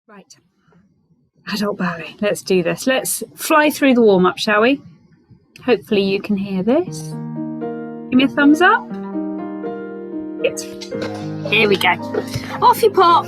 Right, adult ballet. Let's do this. Let's fly through the warm-up, shall we? Hopefully you can hear this. Give me a thumbs up. Good. Here we go. Off you pop.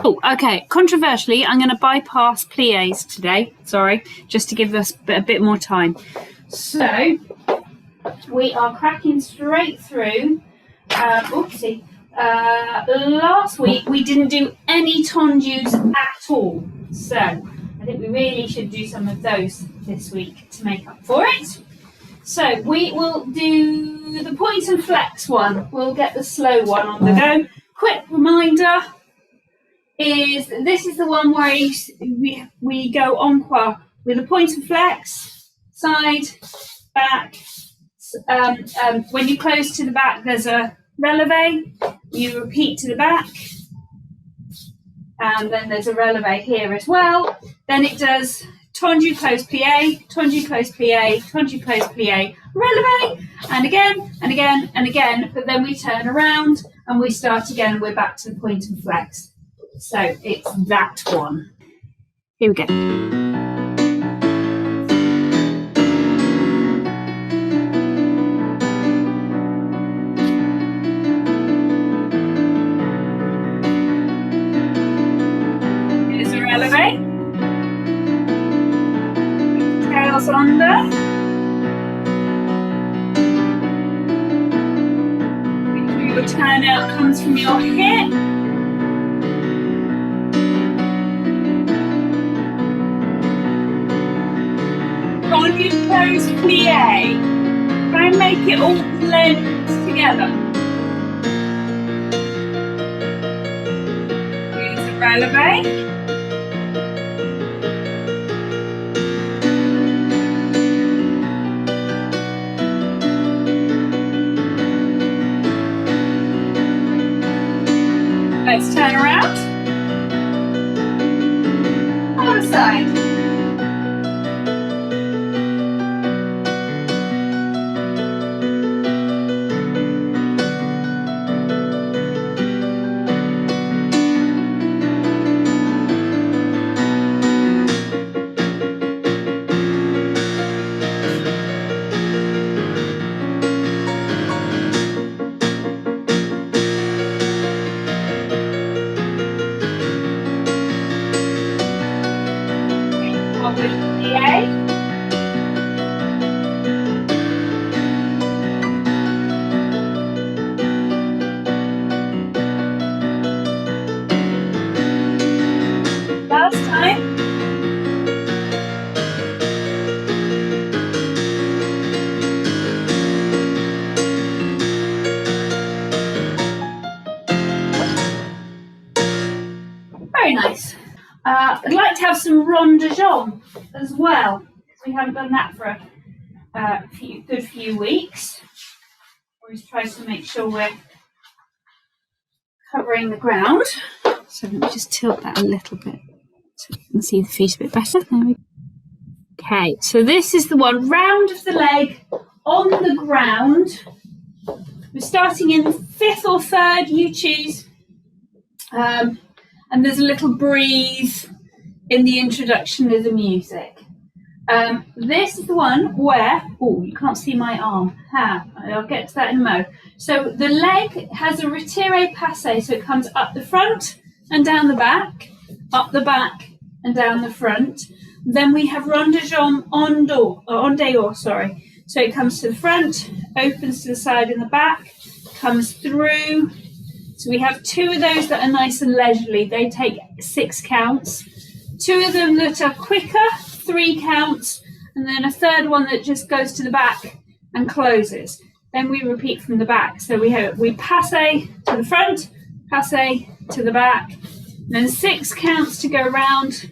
Oh, okay. Controversially, I'm going to bypass pliés today. Sorry, just to give us a bit more time. So, we are cracking straight through. Oopsie. Last week, we didn't do any tendus at all. So, I think we really should do some of those this week to make up for it. So, we will do the point and flex one. We'll get the slow one on the go. Quick reminder. This is the one where we go encore with a point and flex, side, back. When you close to the back, there's a releve. You repeat to the back, and then there's a releve here as well. Then it does tendu close plie, tendu close plie, tendu close plie, releve, and again and again and again. But then we turn around and we start again, and we're back to the point and flex. So it's that one. Here we go. Here's a releve. Tails under. Make sure your turnout comes from your hip. Tendu close plie. Try and make it all blend together. Here's a releve. Let's turn around. Other side. Very nice. I'd like to have some ronde de jambe as well, because we haven't done that for a good few weeks. Always try to make sure we're covering the ground. So let me just tilt that a little bit so you can see the feet a bit better. There we go. Okay, so this is the one, round of the leg on the ground. We're starting in 5th or 3rd, you choose. And there's a little breathe in the introduction of the music. This is the one where, you can't see my arm. I'll get to that in a mo. So the leg has a retiré passé, so it comes up the front and down the back, up the back and down the front. Then we have ronde de jambe en dehors, sorry. So it comes to the front, opens to the side and the back, comes through. So we have 2 of those that are nice and leisurely. They take 6 counts. 2 of them that are quicker, 3 counts. And then a 3rd one that just goes to the back and closes. Then we repeat from the back. So we passé to the front, passé to the back. Then 6 counts to go round,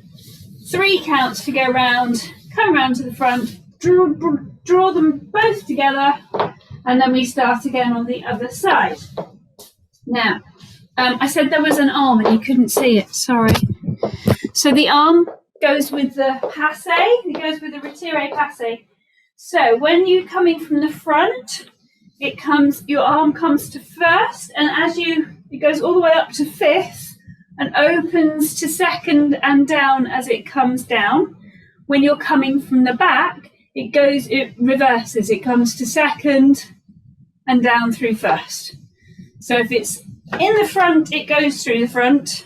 3 counts to go round, come round to the front, draw them both together, and then we start again on the other side. Now, I said there was an arm and you couldn't see it, sorry. So the arm goes with the passé, it goes with the retiré passé. So when you're coming from the front, your arm comes to 1st, and it goes all the way up to 5th and opens to 2nd and down as it comes down. When you're coming from the back, it reverses, it comes to 2nd and down through 1st. So if it's in the front, it goes through the front,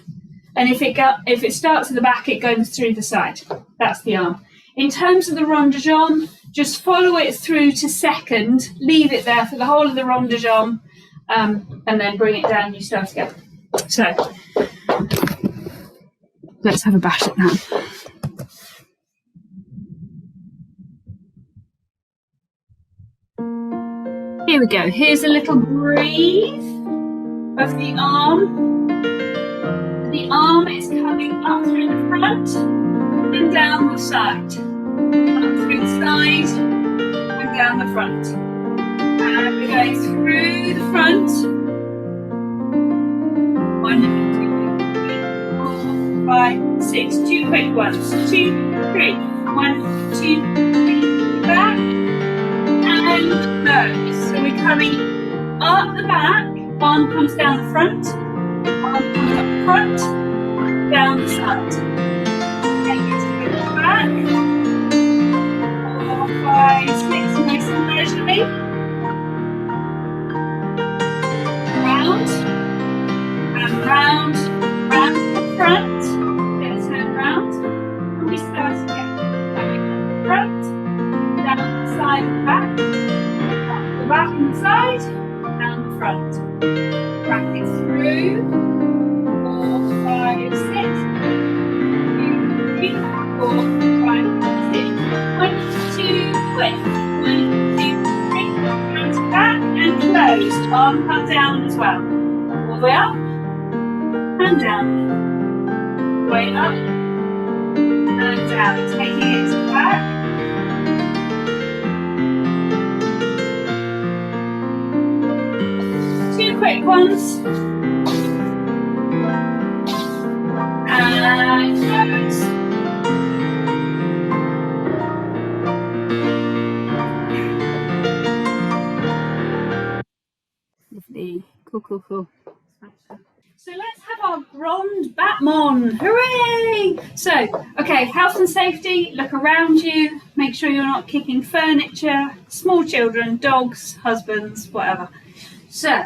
and if it starts at the back, it goes through the side. That's the arm. In terms of the ronde de jambe, just follow it through to 2nd, leave it there for the whole of the ronde de jambe, and then bring it down, you start again. So let's have a bash at that. Here we go. Here's a little breathe of the arm. The arm is coming up through the front and down the side. Up through the side and down the front. And we're going through the front. 1, 2, 3, 4, 5, 6. 2 quick ones. 2, 3. 1, 2, 3. Back and nose. So we're coming up the back, arm comes down the front, arm comes up the front, down the side. Take it to the back, 4, 5, 6, nice and leisurely. Round, and round, round to the front, then turn round, and we start again. Coming up the front, down the side and back. The back and the side, and the front. Practice through. 4, 5, 6. 2, 3, 4, 5, 6. 1, 2, quick. 1, 2, 3. Round to back and close. Arm come down as well. All the way up and down. Way up and down. Taking it to the back. 2 quick ones. And close. Lovely. Cool. So let's have our Grande battement. Hooray! So, okay, health and safety, look around you, make sure you're not kicking furniture, small children, dogs, husbands, whatever. So,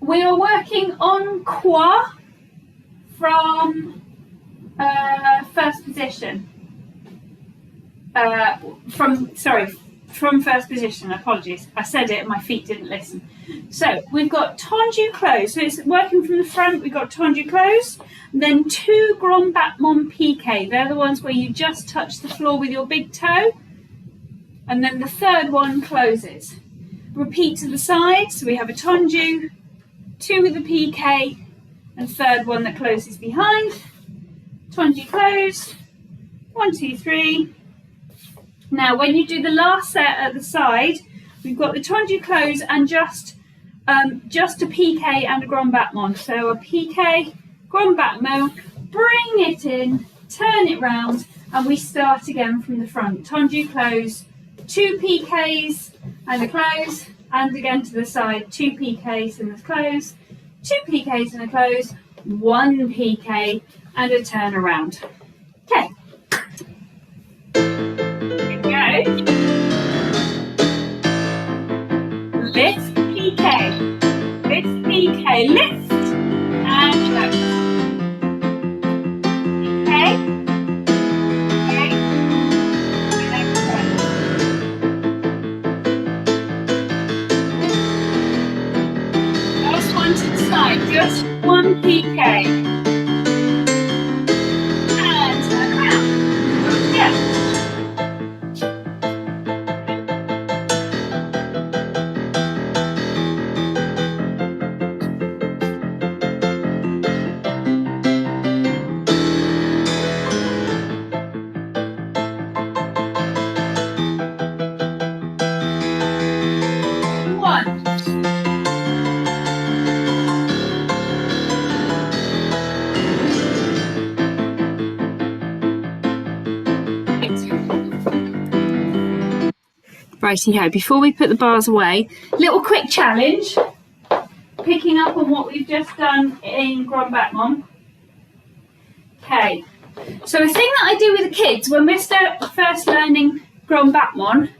we are working on couru from first position. From first position, apologies. I said it and my feet didn't listen. So we've got tendu close. So it's working from the front, we've got tendu close. Then 2 grand battement piqué. They're the ones where you just touch the floor with your big toe. And then the 3rd one closes. Repeat to the side. So we have a tendu, 2 with a piqué, and third one that closes behind. Tendu close, 1, 2, 3. Now when you do the last set at the side, we've got the tendu close and just a piqué and a grand battement. So a piqué, grand battement, bring it in, turn it round, and we start again from the front. Tendu close, 2 piqués and a close, and again to the side, 2 piqués and a close, 2 piqués and a close, 1 piqué and a turn around. Okay. Here we go. Lift, piqué, lift, piqué, lift, and close. Just 1 piqué and a crown. Yeah. Righty-ho, before we put the bars away, little quick challenge, picking up on what we've just done in Grand Battement. Okay, so a thing that I do with the kids when we're first learning Grand Battement,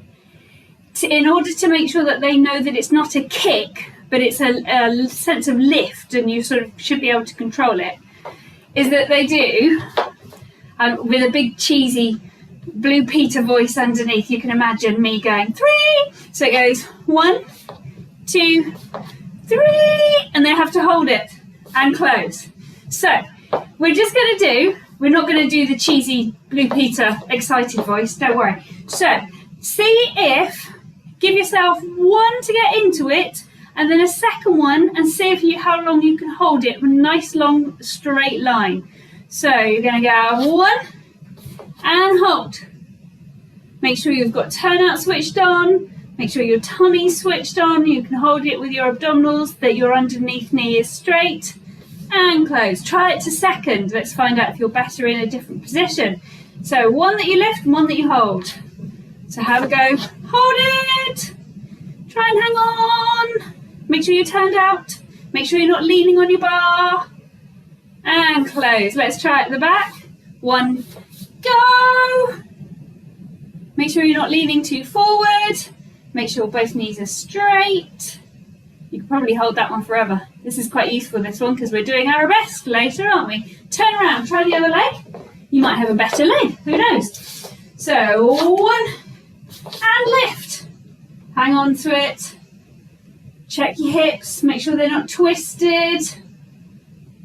in order to make sure that they know that it's not a kick, but it's a sense of lift and you sort of should be able to control it, is that they do, with a big cheesy Blue Peter voice underneath, you can imagine me going 3, so it goes 1, 2, 3, and they have to hold it and close. So we're not going to do the cheesy Blue Peter excited voice, don't worry. So give yourself 1 to get into it, and then a second one, and see how long you can hold it with a nice long straight line. So you're going to go 1, and hold. Make sure you've got turnout switched on. Make sure your tummy's switched on. You can hold it with your abdominals, that your underneath knee is straight. And close. Try it to second. Let's find out if you're better in a different position. So 1 that you lift and 1 that you hold. So have a go. Hold it. Try and hang on. Make sure you're turned out. Make sure you're not leaning on your bar. And close. Let's try it at the back. 1, go! Make sure you're not leaning too forward. Make sure both knees are straight. You can probably hold that one forever. This is quite useful, this one, because we're doing Arabesque later, aren't we? Turn around, try the other leg. You might have a better leg, who knows? So 1, and lift. Hang on to it. Check your hips, make sure they're not twisted.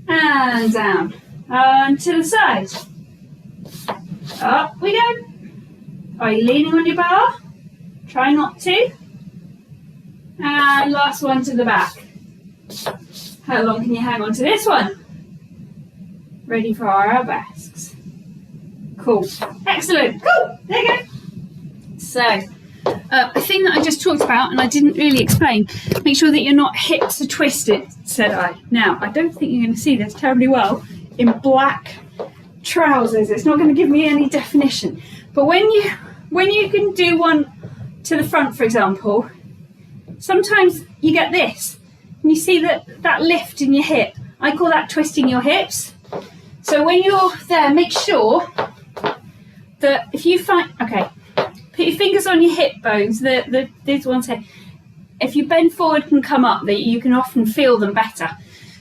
And down. And to the side. Up we go. Are you leaning on your bar? Try not to. And last one to the back. How long can you hang on to this one? Ready for our arabesques. Cool. Excellent. Cool. There you go. So, a thing that I just talked about and I didn't really explain. Make sure that your hips are twisted, said I. Now, I don't think you're going to see this terribly well in black trousers. It's not going to give me any definition. But when you can do one to the front, for example, sometimes you get this, and you see that lift in your hip. I call that twisting your hips. So when you're there, make sure that if you find, put your fingers on your hip bones, these ones here. If you bend forward and come up, that you can often feel them better.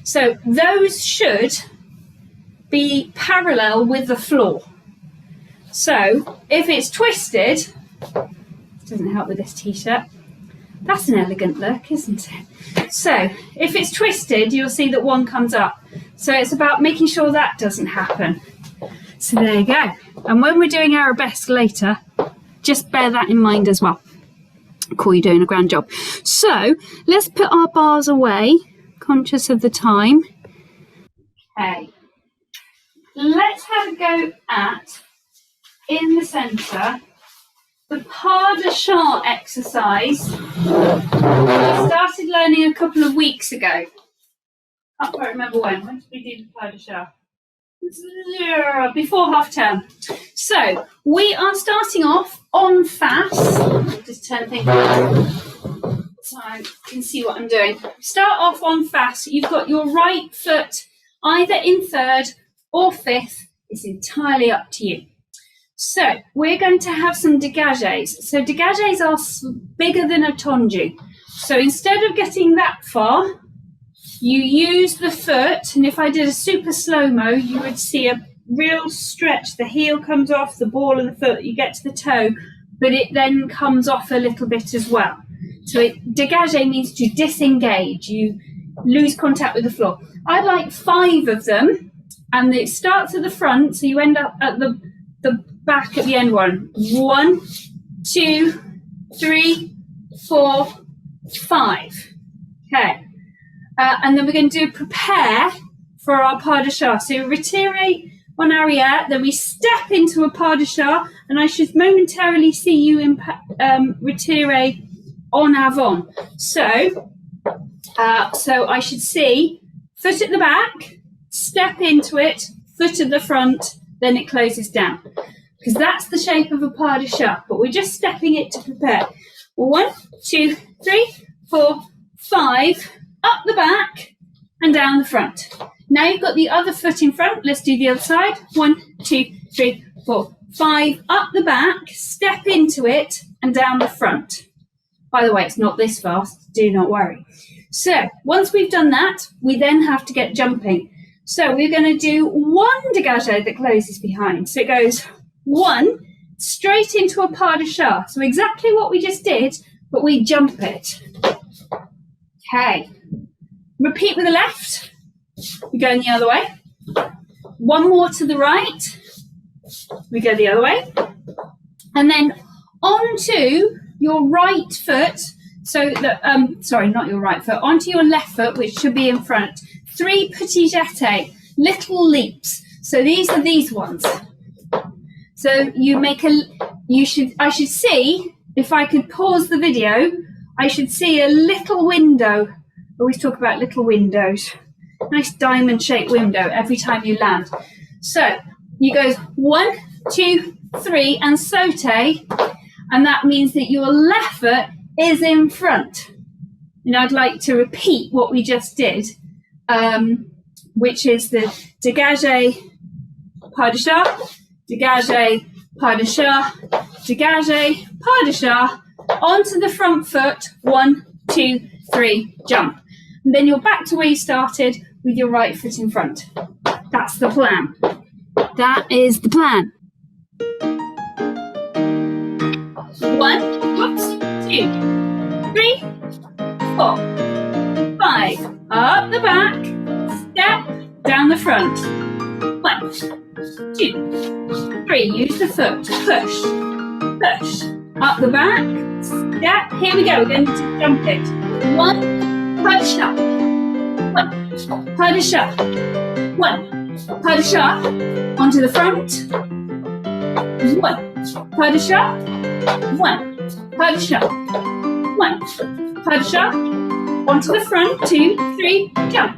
So those should be parallel with the floor. So if it's twisted, doesn't help with this t-shirt. That's an elegant look, isn't it? So if it's twisted, you'll see that one comes up. So it's about making sure that doesn't happen. So there you go. And when we're doing Arabesque later, just bear that in mind as well. Cool, you're doing a grand job. So let's put our bars away, conscious of the time. Okay. Let's have a go at, in the centre, the pas de chant exercise we started learning a couple of weeks ago. I can't quite remember when. When did we do the pas de chant? Before half term. So we are starting off en face. I'll just turn things around so I can see what I'm doing. Start off en face. You've got your right foot either in third or fifth. It's entirely up to you. So we're going to have some dégages. So dégages are bigger than a tendu. So instead of getting that far, you use the foot, and if I did a super slow-mo, you would see a real stretch. The heel comes off the ball of the foot, you get to the toe, but it then comes off a little bit as well. So dégagé means to disengage. You lose contact with the floor. I'd like 5 of them, and it starts at the front, so you end up at the back at the end one. 1, 2, 3, 4, 5. Okay. And then we're going to do prepare for our pas de chat. So retiré en arrière, then we step into a pas de chat, and I should momentarily see you in retiré en avant. So I should see foot at the back, step into it, foot at the front, then it closes down. Because that's the shape of a pas de chat, but we're just stepping it to prepare. 1, 2, 3, 4, 5, up the back and down the front. Now you've got the other foot in front. Let's do the other side. 1, 2, 3, 4, 5, up the back, step into it and down the front. By the way, it's not this fast, do not worry. So once we've done that, we then have to get jumping. So we're going to do 1 dégagé that closes behind. So it goes 1 straight into a pas de chat. So exactly what we just did, but we jump it. Okay. Repeat with the left. We go in the other way. 1 more to the right. We go the other way. And then onto your right foot. So sorry, not your right foot. Onto your left foot, which should be in front. 3 petits jetés, little leaps. So these are these ones. So I should see, if I could pause the video, I should see a little window. I always talk about little windows. Nice diamond-shaped window every time you land. So you go 1, 2, 3 and sauté, and that means that your left foot is in front. And I'd like to repeat what we just did, which is the dégagé, pas de chat, dégagé, pas de chat, dégagé, pas de chat, onto the front foot, 1, 2, 3, jump. And then you're back to where you started with your right foot in front. That's the plan. That is the plan. 1, 2, 3, 4, 5. Up the back, step down the front. 1, 2, 3. Use the foot to push, push. Up the back, step. Here we go. We're going to jump it. 1, pas de chat. 1, pas de chat. 1, pas de chat. Onto the front. 1, pas de chat. 1, pas de chat. 1, pas de chat. Onto the front. 2, 3, jump.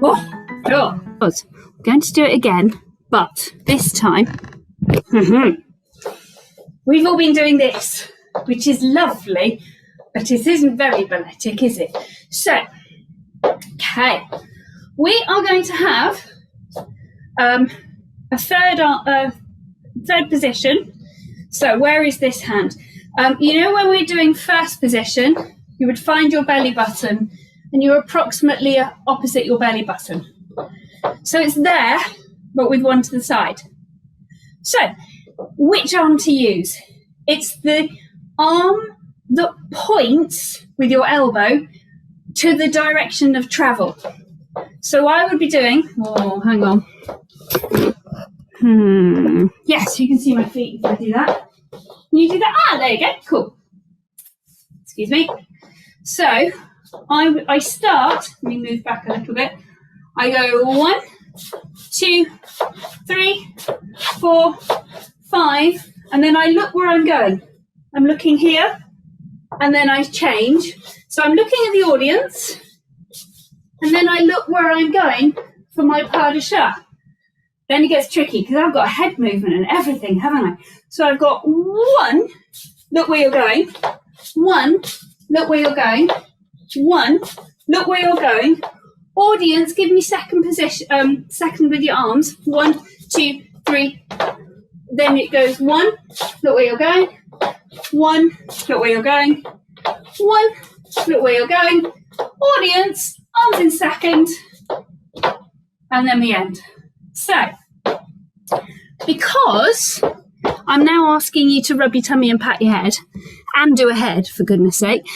Oh, cool. We're going to do it again, but this time, we've all been doing this, which is lovely, but it isn't very balletic, is it? So, okay, we are going to have a third position. So where is this hand? You know, when we're doing first position, you would find your belly button, and you're approximately opposite your belly button. So it's there, but with one to the side. So, which arm to use? It's the arm that points with your elbow to the direction of travel. So I would be doing, oh, hang on. Yes, you can see my feet if I do that. Can you do that? Ah, there you go, cool. Excuse me. So I start, let me move back a little bit. I go 1, 2, 3, 4, 5, and then I look where I'm going. I'm looking here, and then I change. So I'm looking at the audience, and then I look where I'm going for my pas de chat. Then it gets tricky because I've got a head movement and everything, haven't I? So I've got 1, look where you're going. 1, look where you're going. 1, look where you're going. Audience, give me second position, second with your arms. 1, 2, 3. Then it goes 1, look where you're going. 1, look where you're going. 1, look where you're going. Audience, arms in second. And then we end. So, because I'm now asking you to rub your tummy and pat your head, and do a head, for goodness sake,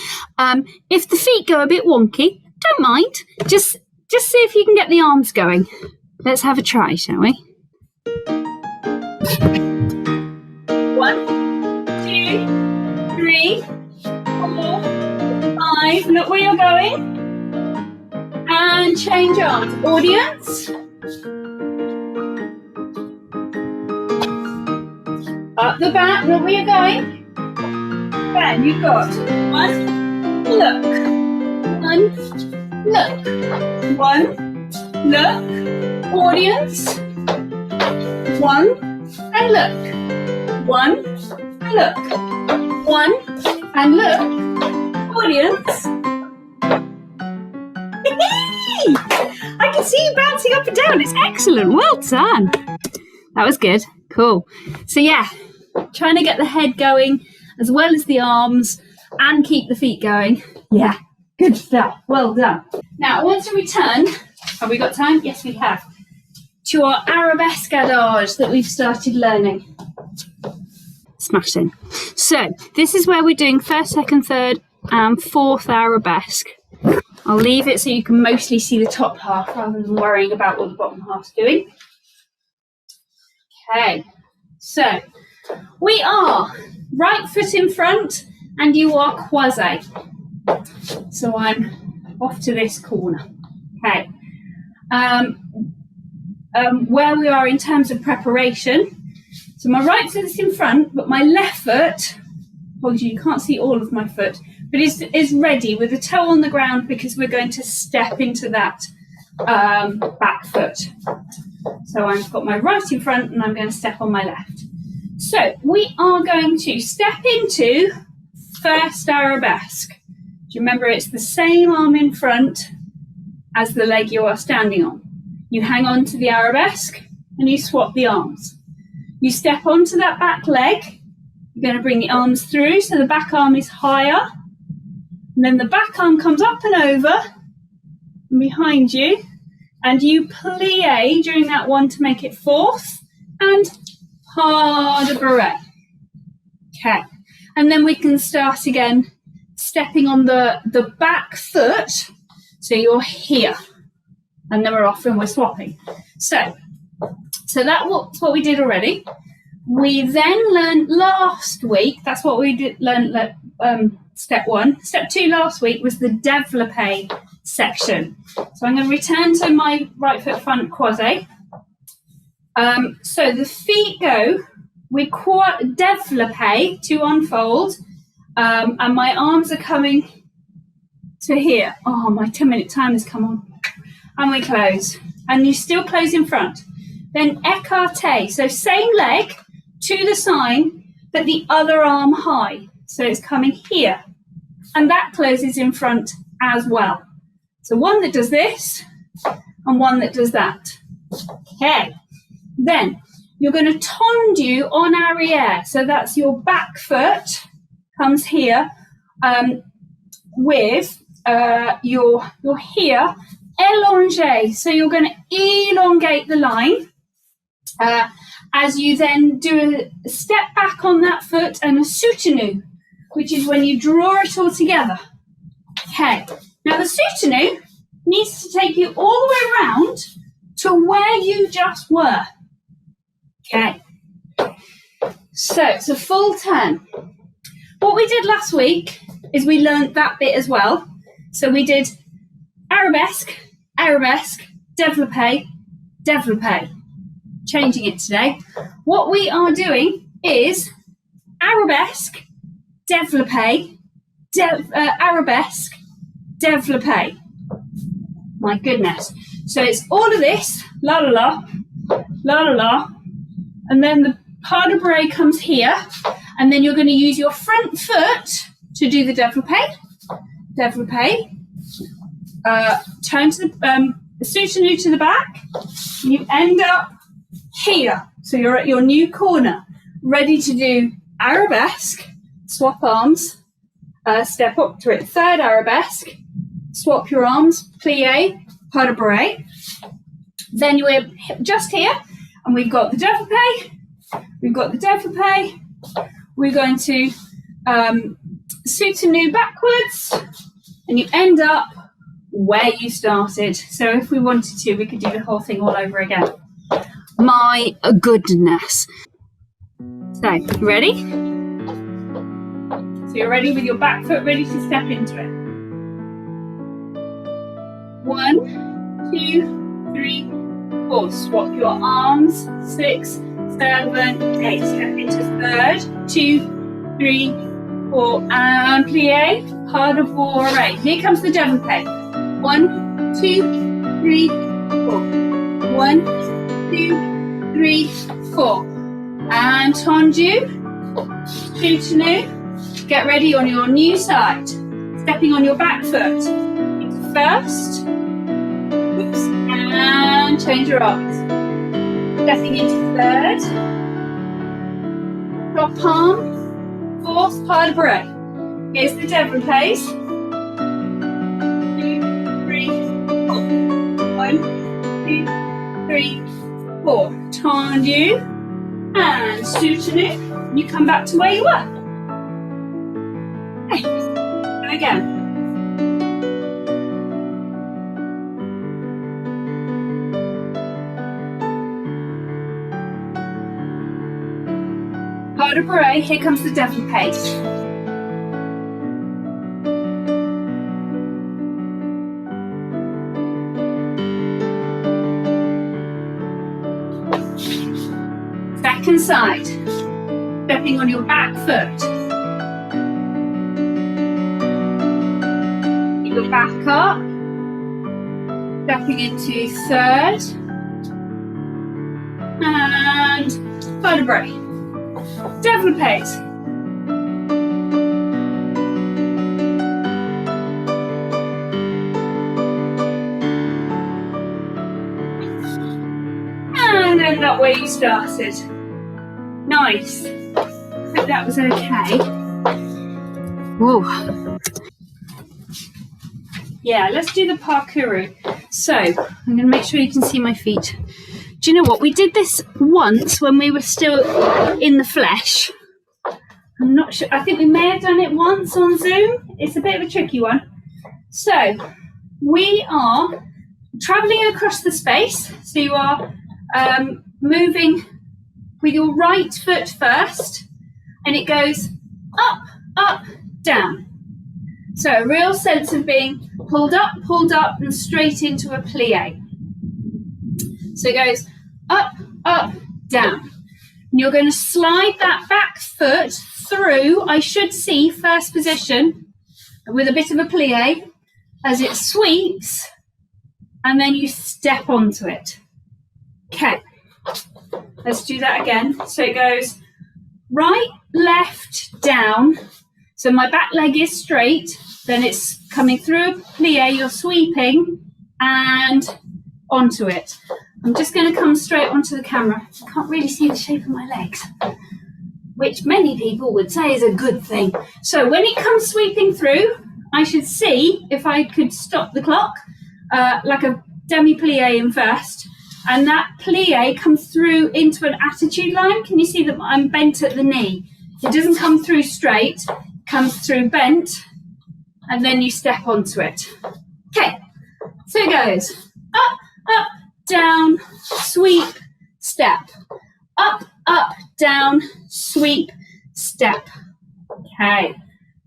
if the feet go a bit wonky, don't mind. Just see if you can get the arms going. Let's have a try, shall we? 1, 2, 3, 4, 5. Look where you're going. And change arms. Audience. Up the back, look where you're going. Then you've got 1, look. 1, look. 1, look. Audience. 1, and look. 1, and look. 1, and look. Audience. I can see you bouncing up and down. It's excellent. Well done. That was good. Cool. So yeah, trying to get the head going as well as the arms and keep the feet going. Yeah, good stuff. Well done. Now I want to return, have we got time? Yes, we have, to our Arabesque adage that we've started learning. Smashing. So this is where we're doing first, second, third and fourth Arabesque. I'll leave it so you can mostly see the top half rather than worrying about what the bottom half's doing. Okay, so we are right foot in front and you are quasi. So I'm off to this corner. Okay. Where we are in terms of preparation. So my right foot is in front, but my left foot, apologies, you can't see all of my foot, but is ready with the toe on the ground because we're going to step into that back foot. So I've got my right in front and I'm going to step on my left. So we are going to step into first Arabesque. Do you remember it's the same arm in front as the leg you are standing on? You hang on to the Arabesque and you swap the arms. You step onto that back leg. You're going to bring the arms through so the back arm is higher. And then the back arm comes up and over and behind you. And you plie during that one to make it fourth and pas de barre. Okay. And then we can start again stepping on the back foot. So you're here. And then we're off and we're swapping. So that's what we did already. We then learned last week, that's what we did learn step 1. Step 2 last week was the developpé section. So I'm going to return to my right foot front quasi. So the feet go, we developpé to unfold, and my arms are coming to here. Oh, my 10-minute time has come on. And we close. And you still close in front. Then écarté, so same leg to the sign, but the other arm high. So it's coming here. And that closes in front as well. So one that does this and one that does that. Okay. Then you're going to tendu en arrière. So that's your back foot comes here with your here élongé. So you're going to elongate the line as you then do a step back on that foot and a soutenu, which is when you draw it all together. Okay. Now the soutenu needs to take you all the way around to where you just were. Okay. So it's a full turn. What we did last week is we learned that bit as well. So we did arabesque, arabesque, developpé, developpé. Changing it today. What we are doing is arabesque, developpé, arabesque, developpé. My goodness. So it's all of this, la la la, la la la, and then the pas de Barre comes here, and then you're going to use your front foot to do the developpé, developpé, turn to the soutenu to the back, and you end up here. So you're at your new corner, ready to do arabesque, swap arms, step up to it, third arabesque, swap your arms, plie, pas de Barre. Then we're just here, and we've got the developpé, we've got the developpé, we're going to soutenu backwards, and you end up where you started. So if we wanted to, we could do the whole thing all over again. My goodness. So, ready? So you're ready with your back foot ready to step into it. 1, 2, 3, 4. Swap your arms. 6, 7, 8. Step into third. 2, 3, 4. And plie. Pas de Barre. Here comes the developpé. 1, 2, 3, 4. 1, 2, 3, 4. And tendu. Soutenu. Get ready on your new side. Stepping on your back foot. First. Oops. And change your arms. Stepping into third. Drop palm. Fourth, pas de Barre. Here's the developpés. 2, 3, 4. 1, 2, 3, 4. Tendu. And soutenu. You come back to where you were. Okay. And again. Pas de Barre, here comes the developpé. Second side, stepping on your back foot. Get your back up, stepping into third, and pas de Barre. Developpés. And end up where you started. Nice. Hope that was okay. Whoa. Yeah, let's do the pas couru. So, I'm going to make sure you can see my feet. Do you know what? We did this once when we were still in the flesh. I'm not sure. I think we may have done it once on Zoom. It's a bit of a tricky one. So, we are travelling across the space. So you are moving with your right foot first, and it goes up, up, down. So a real sense of being pulled up, and straight into a plie. So it goes up, up, down. And you're going to slide that back foot through, I should see, first position, with a bit of a plie, as it sweeps, and then you step onto it. Okay, let's do that again. So it goes right, left, down. So my back leg is straight, then it's coming through a plie, you're sweeping, and onto it. I'm just going to come straight onto the camera. I can't really see the shape of my legs, which many people would say is a good thing. So when it comes sweeping through, I should see if I could stop the clock, like a demi-plie in first, and that plie comes through into an attitude line. Can you see that I'm bent at the knee? It doesn't come through straight, it comes through bent, and then you step onto it. Okay, so it goes up, up, down, sweep, step. Up, up, down, sweep, step. Okay,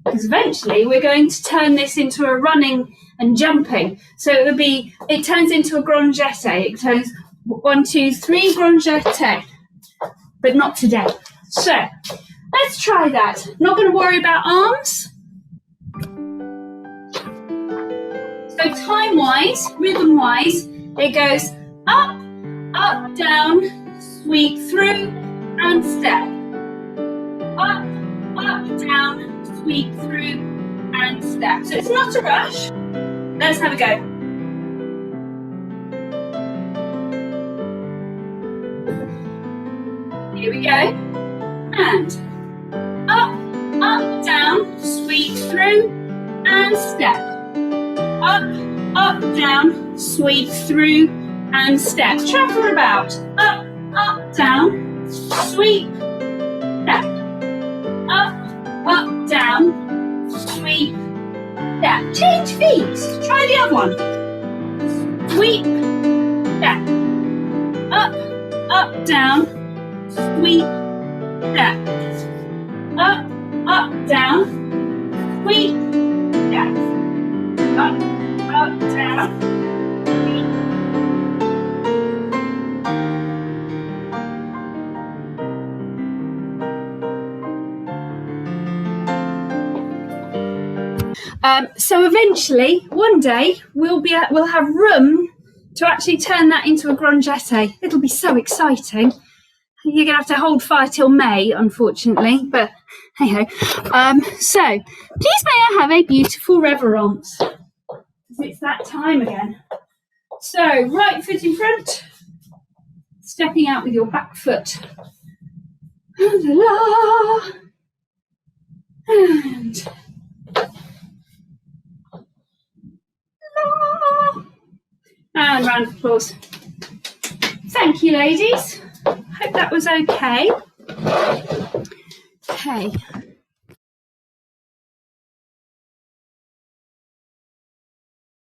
because eventually we're going to turn this into a running and jumping. So it turns into a grande. It turns 1, 2, 3 grande, but not today. So let's try that. Not going to worry about arms. So time-wise, rhythm-wise, it goes up, up, down, sweep through, and step. Up, up, down, sweep through, and step. So it's not a rush. Let's have a go. Here we go. And up, up, down, sweep through, and step. Up, up, down, sweep through, and step. Shuffle about. Up, up, down, sweep, step. Up, up, down, sweep, step. Change feet. Try the other one. Sweep, step. Up, up, down, sweep, step. Up, up, down, sweep, step. Up, up, down, sweep. So eventually, one day, we'll have room to actually turn that into a grande. It'll be so exciting. You're going to have to hold fire till May, unfortunately, but hey-ho. So, please may I have a beautiful reverence. It's that time again. So, right foot in front, stepping out with your back foot. And and round of applause. Thank you, ladies. Hope that was okay. Okay.